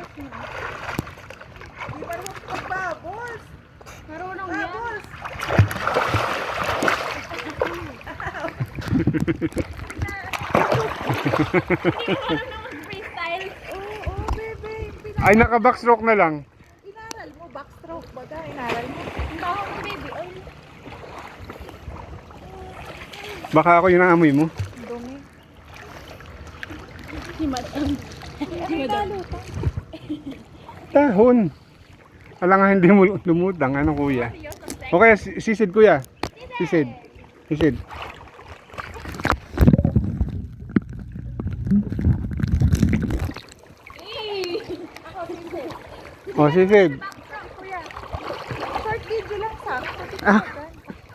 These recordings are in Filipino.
Di ba naman magbabos? Marunong yan. Babos! Freestyle. Oo, bebe. Ay, naka-backstroke na lang. Inaral mo, backstroke baga, inaral mo. Ang baho ko, baby oil. Baka ako yung amoy mo. Ang dumi. Si Madam. Ay, lalo pa. Tahon. Alam nga hindi mo lumutang. Ano kuya? Okay, sisid kuya. Sisid. Sisid. Oh, sisid. Kuya, short video lang sa Ah.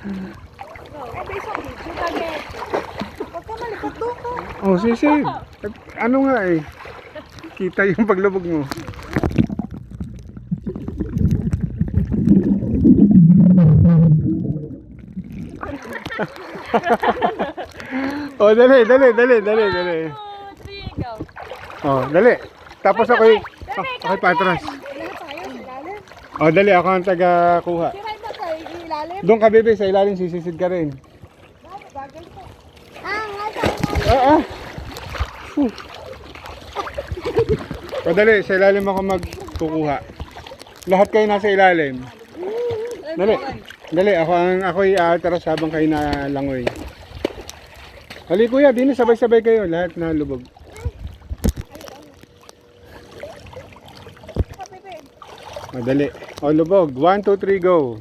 Ay, may isang video lagi. Huwag ka malipat doon ko. Oh, sisid. Ano nga eh. Kita yung paglubog mo. Oh, dali. 2, 3, go. Oh, dali. Tapos ako'y patras. Ano tayo, ilalim? Oh, dali. Ako ang taga-kuha. Si Red na tayo, ilalim? Doon ka, bebe. Sa ilalim, sisisid ka rin. Bagal ko. Ah. Whew. O, dali. Sa ilalim ako magkukuha. Lahat kayo nasa ilalim. Dali. Dali. Ako'y aatras habang kayo nalangoy. Hali, kuya. Dini, sabay-sabay kayo. Lahat na lubog. O, dali. O, lubog. 1, 2, 3, go.